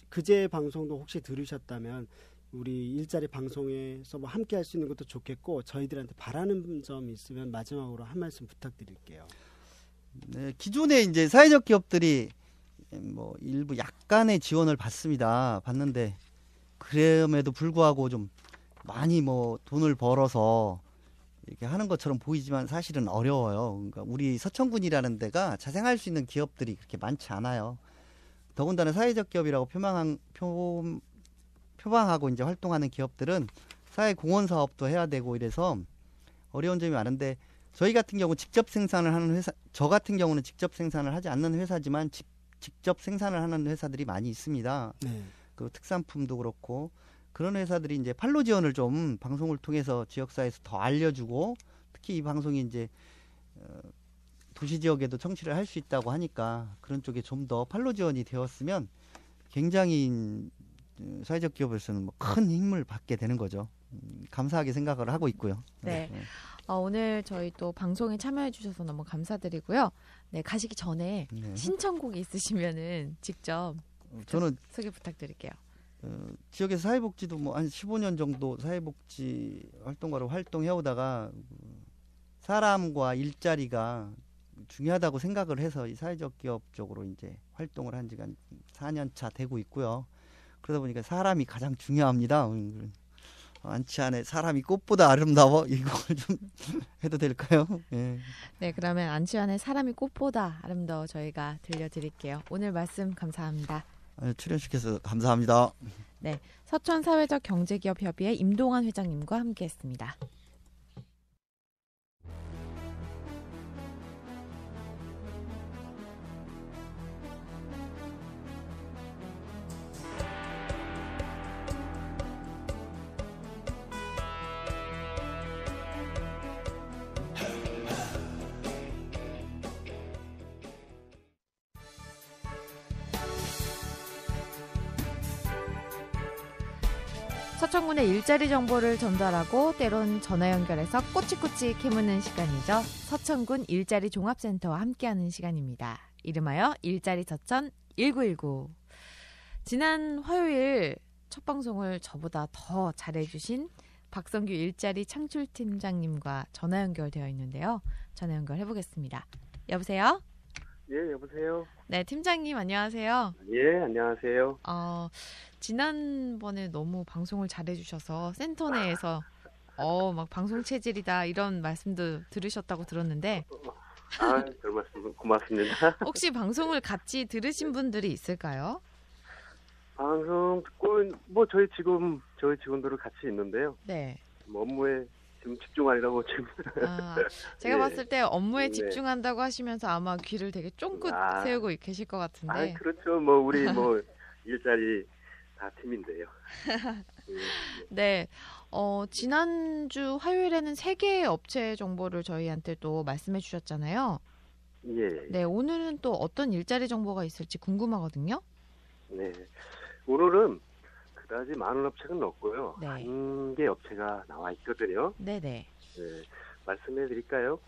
그제 방송도 혹시 들으셨다면 우리 일자리 방송에서 뭐 함께 할 수 있는 것도 좋겠고, 저희들한테 바라는 점이 있으면 마지막으로 한 말씀 부탁드릴게요. 네, 기존에 이제 사회적 기업들이 뭐 일부 약간의 지원을 받는데 그럼에도 불구하고 좀 많이 뭐 돈을 벌어서 이렇게 하는 것처럼 보이지만 사실은 어려워요. 그러니까 우리 서천군이라는 데가 자생할 수 있는 기업들이 그렇게 많지 않아요. 더군다나 사회적 기업이라고 표방하고 이제 활동하는 기업들은 사회 공헌 사업도 해야 되고 이래서 어려운 점이 많은데, 저희 같은 경우 직접 생산을 하는 회사, 저 같은 경우는 직접 생산을 하지 않는 회사지만 직접 생산을 하는 회사들이 많이 있습니다. 네. 그 특산품도 그렇고 그런 회사들이 이제 판로 지원을 좀 방송을 통해서 지역사회에서 더 알려주고, 특히 이 방송이 이제 도시 지역에도 청취를 할 수 있다고 하니까 그런 쪽에 좀 더 판로 지원이 되었으면 굉장히 사회적 기업에서는 뭐 큰 힘을 받게 되는 거죠. 감사하게 생각을 하고 있고요. 네. 오늘 저희 또 방송에 참여해 주셔서 너무 감사드리고요. 네, 가시기 전에 네. 신청곡이 있으시면은 직접 저는 소개 부탁드릴게요. 지역에서 사회복지도 뭐 한 15년 정도 사회복지 활동가로 활동해 오다가 사람과 일자리가 중요하다고 생각을 해서 이 사회적 기업 쪽으로 이제 활동을 한 지가 4년 차 되고 있고요. 그러다 보니까 사람이 가장 중요합니다. 안치 않에 사람이 꽃보다 아름다워, 이걸 좀 해도 될까요? 예. 네, 그러면 안치환의 사람이 꽃보다 아름다워 저희가 들려드릴게요. 오늘 말씀 감사합니다. 출연시켜서 감사합니다. 네, 서천사회적 경제기업협의회 임동환 회장님과 함께했습니다. 서천군의 일자리 정보를 전달하고 때론 전화 연결해서 꼬치꼬치 캐묻는 시간이죠. 서천군 일자리 종합센터와 함께하는 시간입니다. 이름하여 일자리 서천 1919. 지난 화요일 첫 방송을 저보다 더 잘해주신 박성규 일자리 창출팀장님과 전화 연결되어 있는데요. 전화 연결해보겠습니다. 여보세요? 예, 여보세요. 네, 팀장님 안녕하세요. 예, 안녕하세요. 지난번에 너무 방송을 잘해주셔서 센터 내에서 막 방송 체질이다 이런 말씀도 들으셨다고 들었는데 아, 별 말씀 고맙습니다. 혹시 방송을 같이 들으신 분들이 있을까요? 방송 듣고 뭐 저희 직원들은 같이 있는데요. 네. 뭐 업무에 지금 집중하려고 지금. 제가 예. 봤을 때 업무에 네. 집중한다고 하시면서 아마 귀를 되게 쫑긋 세우고 계실 것 같은데. 그렇죠. 뭐 우리 뭐 일자리 다 팀인데요. 네. 지난주 화요일에는 3개의 업체 정보를 저희한테 또 말씀해 주셨잖아요. 예. 네, 오늘은 또 어떤 일자리 정보가 있을지 궁금하거든요. 네. 오늘은 그다지 많은 업체는 없고요. 네. 한 개 업체가 나와 있거든요. 네네. 네. 말씀해 드릴까요?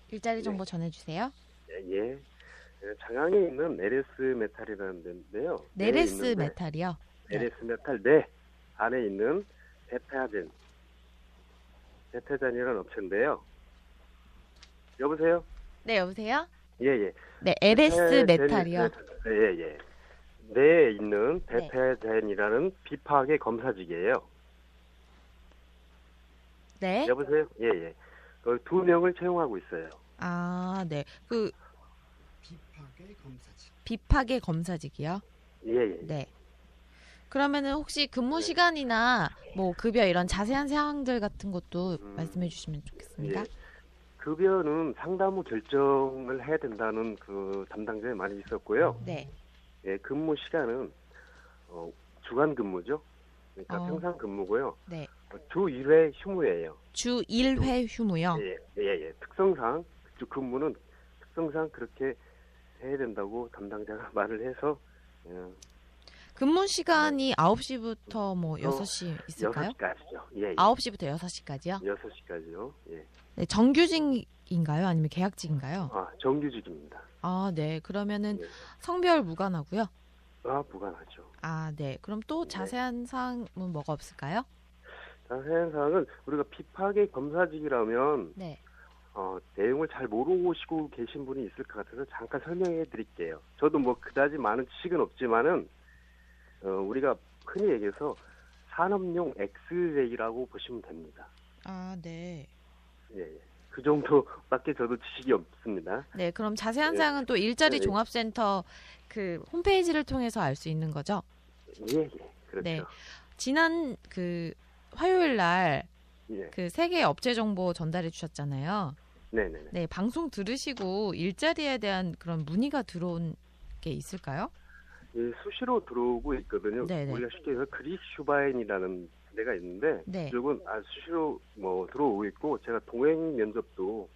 일자리 정보 전해주세요. 예. 장항에 있는 LS 메탈이라는 데인데요. 네레스 내에 있는 메탈이요. 네. LS 메탈 내 안에 있는 베타젠이라는 업체인데요. 여보세요? 네, 여보세요? 예. 네, LS 메탈이요. 예. 내에 있는 네. 베타젠이라는 비파악의 검사직이에요. 네. 여보세요? 예. 거기 2명을 채용하고 있어요. 네. 비파괴 검사직. 비파괴 검사직이요. 예. 네. 그러면은 혹시 근무 시간이나 뭐 급여 이런 자세한 사항들 같은 것도 말씀해 주시면 좋겠습니다. 예. 급여는 상담 후 결정을 해야 된다는 그 담당자에 많이 있었고요. 네. 예, 근무 시간은 주간 근무죠. 그러니까 평상 근무고요. 네. 주 1회 휴무예요. 주 1회 휴무요. 예. 특성상 근무는 특성상 그렇게 해야 된다고 담당자가 말을 해서 근무 시간이 9시부터 뭐 6시 있을까요? 6시까지죠. 예. 9시부터 6시까지요? 6시까지요. 예. 네, 정규직인가요? 아니면 계약직인가요? 정규직입니다. 네. 그러면은 예. 성별 무관하고요. 무관하죠. 네. 그럼 또 자세한 사항은 뭐가 없을까요? 자세한 사항은 우리가 비파괴 검사직이라면 네. 내용을 잘 모르시고 계신 분이 있을 것 같아서 잠깐 설명해 드릴게요. 저도 뭐 그다지 많은 지식은 없지만은 우리가 흔히 얘기해서 산업용 엑스레이라고 보시면 됩니다. 네. 예. 그 정도밖에 저도 지식이 없습니다. 네, 그럼 자세한 예. 사항은 또 일자리 네. 종합센터 그 홈페이지를 통해서 알 수 있는 거죠? 예. 그렇죠. 네. 지난 그 화요일 날 예. 그 3개의 업체 정보 전달해 주셨잖아요. 네네네. 네, 방송 들으시고 일자리에 대한 그런 문의가 들어온 게 있을까요? 예, 수시로 들어오고 있거든요. 네네. 우리가 쉽게 해서 그리슈바인이라는 데가 있는데 네. 이쪽은 수시로 들어오고 있고 제가 동행 면접도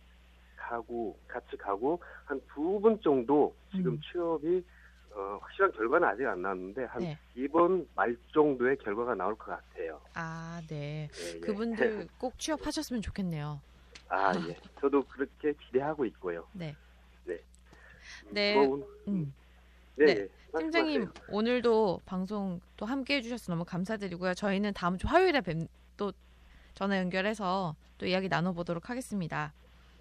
같이 가고 한 2분 정도 지금 취업이 확실한 결과는 아직 안 나왔는데 한 네. 이번 말 정도의 결과가 나올 것 같아요. 네. 예. 그분들 꼭 취업하셨으면 좋겠네요. 예. 저도 그렇게 기대하고 있고요. 네. 네. 네. 네. 네. 팀장님 오늘도 방송 또 함께 해주셔서 너무 감사드리고요. 저희는 다음 주 화요일에 또 전화 연결해서 또 이야기 나눠보도록 하겠습니다.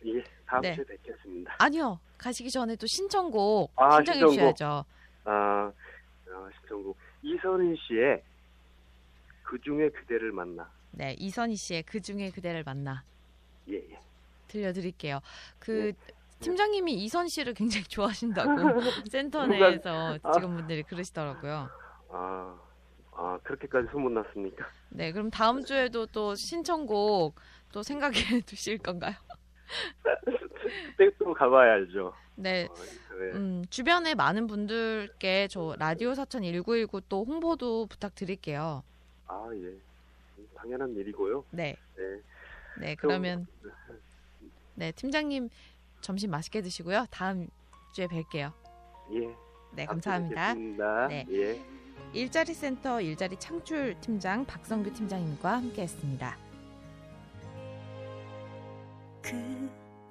예, 다음 네. 주에 뵙겠습니다. 아니요. 가시기 전에 또 신청곡 신청해 신청곡. 주셔야죠. 신청곡 이선희 씨의 그중에 그대를 만나. 네, 이선희 씨의 그중에 그대를 만나 예. 들려드릴게요. 네. 팀장님이 이선 씨를 굉장히 좋아하신다고 센터 내에서 직원분들이 그러시더라고요. 그렇게까지 소문났습니까? 네, 그럼 다음 주에도 또 신청곡 또 생각해 두실 건가요? 그때 또 가봐야 알죠. 네. 네. 주변에 많은 분들께 저 라디오 사천 1919 또 홍보도 부탁드릴게요. 예. 당연한 일이고요. 네. 네. 네, 그러면 네, 팀장님 점심 맛있게 드시고요. 다음 주에 뵐게요. 예. 네, 감사합니다. 네. 예. 일자리 센터 일자리 창출 팀장 박성규 팀장님과 함께했습니다.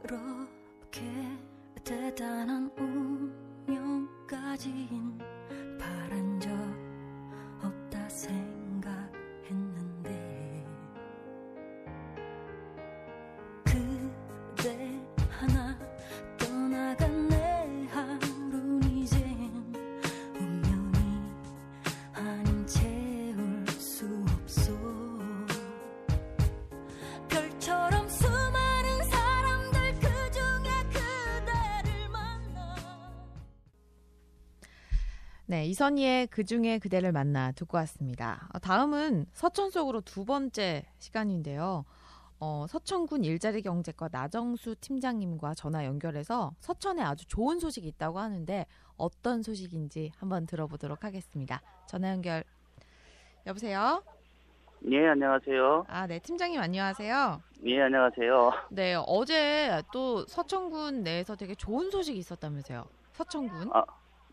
그렇게 대단한 운명까진 바란 적 없다 생각했는데 그대 하나 떠나간 내 하루 네, 이선희의 그중에 그대를 만나 듣고 왔습니다. 다음은 서천 속으로 두 번째 시간인데요. 서천군 일자리 경제과 나정수 팀장님과 전화 연결해서 서천에 아주 좋은 소식이 있다고 하는데 어떤 소식인지 한번 들어보도록 하겠습니다. 전화 연결 여보세요? 네, 안녕하세요. 네, 팀장님 안녕하세요. 네, 안녕하세요. 네, 어제 또 서천군 내에서 되게 좋은 소식이 있었다면서요. 서천군?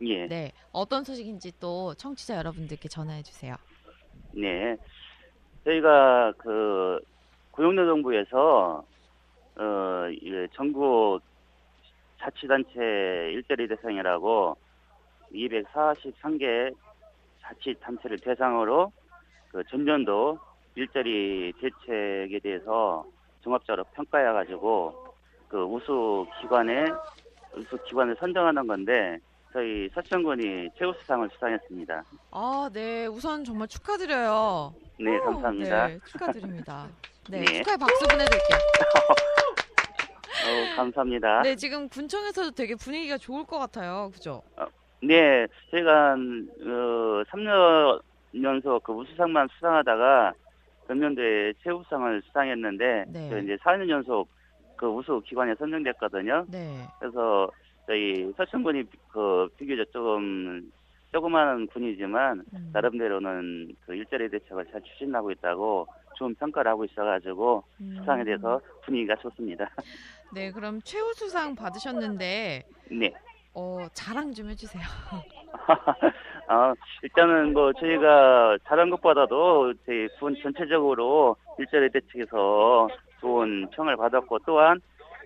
예. 네, 어떤 소식인지 또 청취자 여러분들께 전화해 주세요. 네. 저희가 그 고용노동부에서 전국 자치단체 일자리 대상이라고 243개 자치단체를 대상으로 그 전년도 일자리 대책에 대해서 종합적으로 평가해가지고 그 우수 기관을 선정하는 건데 저희 서천군이 최우수상을 수상했습니다. 네, 우선 정말 축하드려요. 네, 감사합니다. 네, 축하드립니다. 네, 네. 축하의 박수 보내드릴게요. 감사합니다. 네, 지금 군청에서도 되게 분위기가 좋을 것 같아요. 그죠? 네, 저희가 3년 연속 그 우수상만 수상하다가 전년도에 최우수상을 수상했는데 네. 이제 4년 연속 그 우수 기관에 선정됐거든요. 네. 그래서 저희 서천군이 그 비교적 조그마한 군이지만 나름대로는 그 일자리 대책을 잘 추진하고 있다고 좋은 평가를 하고 있어가지고 수상에 대해서 분위기가 좋습니다. 네, 그럼 최우수상 받으셨는데 네. 자랑 좀 해주세요. 일단은 뭐 저희가 잘한 것보다도 저희 군 전체적으로 일자리 대책에서 좋은 평을 받았고 또한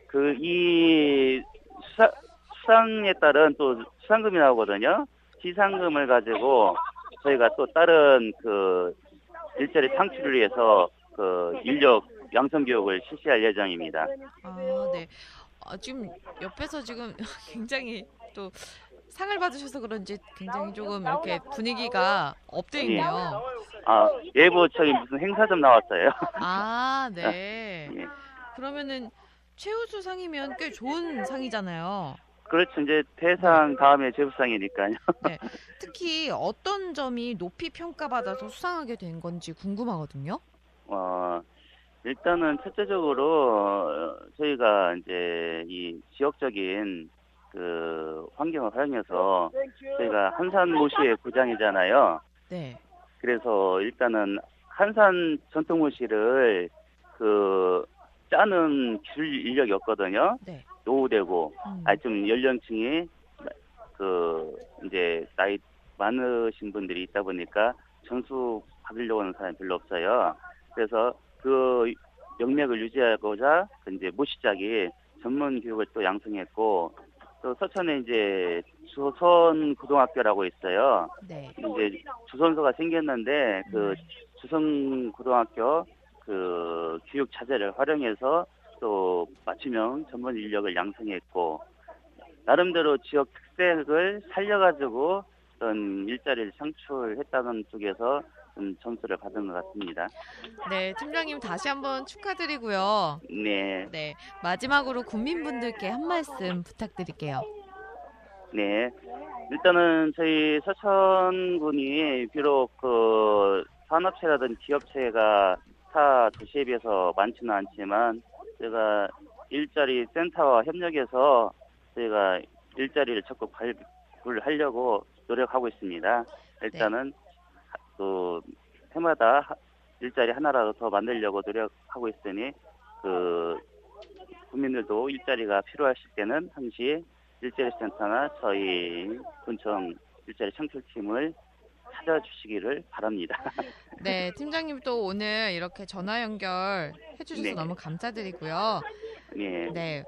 그 이 수상에 따른 또 수상금이 나오거든요. 지상금을 가지고 저희가 또 다른 그 일자리 창출을 위해서 그 인력 양성 교육을 실시할 예정입니다. 네. 지금 옆에서 지금 굉장히 또 상을 받으셔서 그런지 굉장히 조금 이렇게 분위기가 업돼 있네요. 예부처인 무슨 행사 좀 나왔어요. 네. 예. 그러면은 최우수상이면 꽤 좋은 상이잖아요. 그렇죠. 이제 대상 다음에 최우수상이니까요. 네. 특히 어떤 점이 높이 평가받아서 수상하게 된 건지 궁금하거든요. 일단은 첫째적으로 저희가 이제 이 지역적인 그 환경을 활용해서 저희가 한산모시의 구장이잖아요. 네. 그래서 일단은 한산 전통모시를 그 짜는 기술 인력이 없거든요. 네. 노후되고 좀 연령층이 그 이제 나이 많으신 분들이 있다 보니까 전수 받으려고 하는 사람이 별로 없어요. 그래서 그 영맥을 유지하고자 이제 모시작이 전문 교육을 또 양성했고 또 서천에 이제 조선 고등학교라고 있어요. 네. 이제 조선소가 생겼는데 그 조선 고등학교 그 교육 자재를 활용해서 또 맞춤형 전문 인력을 양성했고 나름대로 지역 특색을 살려가지고 어떤 일자리를 창출했다는 쪽에서 점수를 받은 것 같습니다. 네, 팀장님 다시 한번 축하드리고요. 네. 네, 마지막으로 국민분들께 한 말씀 부탁드릴게요. 네. 일단은 저희 서천군이 비록 그 산업체라든 기업체가 타 도시에 비해서 많지는 않지만 저희가 일자리 센터와 협력해서 저희가 일자리를 적극 발굴하려고 노력하고 있습니다. 일단은 또 해마다 일자리 하나라도 더 만들려고 노력하고 있으니 그 국민들도 일자리가 필요하실 때는 항시 일자리센터나 저희 군청 일자리 창출팀을 찾아주시기를 바랍니다. 네, 팀장님 또 오늘 이렇게 전화 연결 해주셔서 네. 너무 감사드리고요. 네. 네,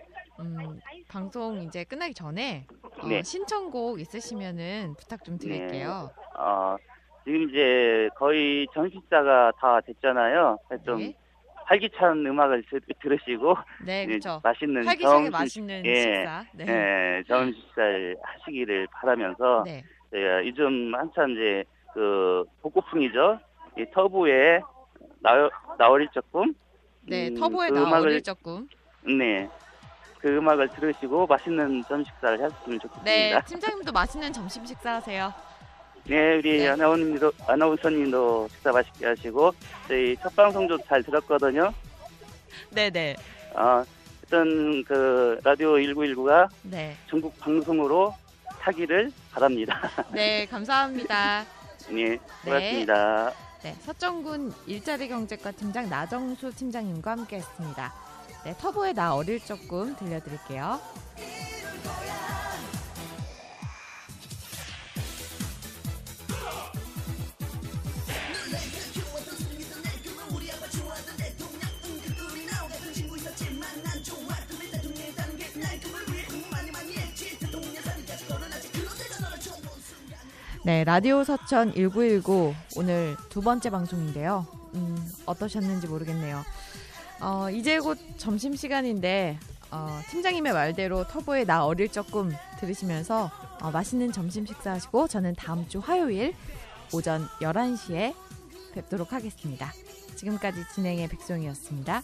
방송 이제 끝나기 전에 네. 신청곡 있으시면은 부탁 좀 드릴게요. 지금 이제 거의 점심시다가 다 됐잖아요. 좀 네. 활기찬 음악을 들으시고 네, 그렇죠. 맛있는 활기차게 맛있는 예, 식사. 네. 네, 점심식사를 하시기를 바라면서 네. 저희가 요즘 한참 이제 그 복고풍이죠. 이 터보의 나어릴 적금. 네, 터보의 그 나 어릴 적금. 네. 그 음악을 들으시고 맛있는 점심식사를 하셨으면 좋겠습니다. 네, 팀장님도 맛있는 점심 식사하세요. 네, 우리 아나운서님도 식사 맛있게 하시고 저희 첫 방송도 잘 들었거든요. 네네. 어떤 그 라디오 1919가 네. 전국 방송으로 타기를 바랍니다. 네, 감사합니다. 네, 고맙습니다. 네, 서천군 일자리 경제과 팀장 나정수 팀장님과 함께했습니다. 네, 터보의 나 어릴 적금 들려드릴게요. 네, 라디오 서천 1919 오늘 두 번째 방송인데요. 어떠셨는지 모르겠네요. 이제 곧 점심시간인데 팀장님의 말대로 터보의 나 어릴 적금 들으시면서 맛있는 점심 식사하시고 저는 다음 주 화요일 오전 11시에 뵙도록 하겠습니다. 지금까지 진행의 백송이었습니다.